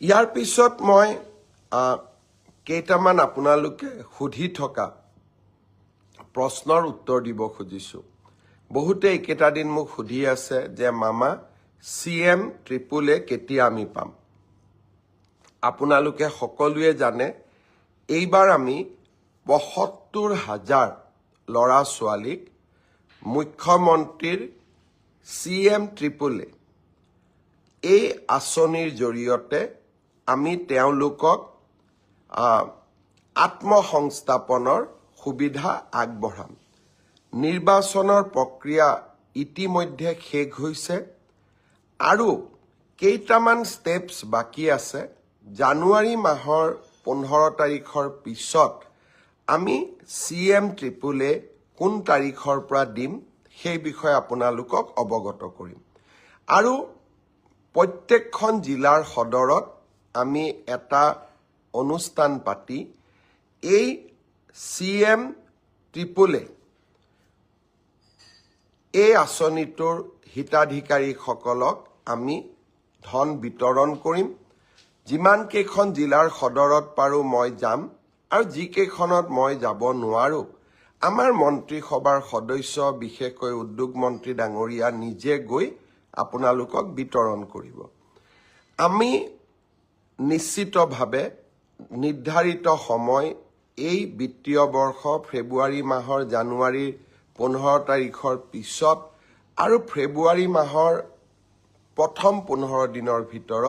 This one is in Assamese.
ইয়াৰ পিছত মই কেইটামান আপোনালোকে সুধি থকা প্ৰশ্নৰ উত্তৰ দিব খুজিছো। বহুতে এইকেইটা দিন মোক সুধি আছে যে মামা CM AAA কেতিয়া আমি পাম। আপোনালোকে সকলোৱে জানে এইবাৰ আমি ৭৫,০০০ ল'ৰা ছোৱালীক মুখ্যমন্ত্ৰীৰ CM AAA এই আঁচনিৰ জৰিয়তে আমি তেওঁলোকক আত্মসংস্থাপনৰ সুবিধা আগবঢ়াম। নিৰ্বাচনৰ প্ৰক্ৰিয়া ইতিমধ্যে শেষ হৈছে আৰু কেইটামান ষ্টেপছ বাকী আছে। জানুৱাৰী মাহৰ 15 তাৰিখৰ পিছত আমি CM AAA কোন তাৰিখৰ পৰা দিম সেই বিষয়ে আপোনালোকক অৱগত কৰিম। আৰু প্ৰত্যেকখন জিলাৰ সদৰত আমি এটা অনুষ্ঠান পাতি এই CM AAA এই আঁচনিটোৰ হিতাধিকাৰীসকলক আমি ধন বিতৰণ কৰিম। যিমান কেইখন জিলাৰ সদৰত পাৰো মই যাম আৰু যিকেইখনত মই যাব নোৱাৰো আমাৰ মন্ত্ৰীসভাৰ সদস্য বিশেষকৈ উদ্যোগ মন্ত্ৰী ডাঙৰীয়া নিজে গৈ আপোনালোকক বিতৰণ কৰিব। আমি নিশ্চিতভাৱে নিৰ্ধাৰিত সময় এই বিত্তীয় বৰ্ষ ফেব্ৰুৱাৰী মাহৰ জানুৱাৰীৰ 15 তাৰিখৰ পিছত আৰু ফেব্ৰুৱাৰী মাহৰ প্ৰথম 15 দিনৰ ভিতৰত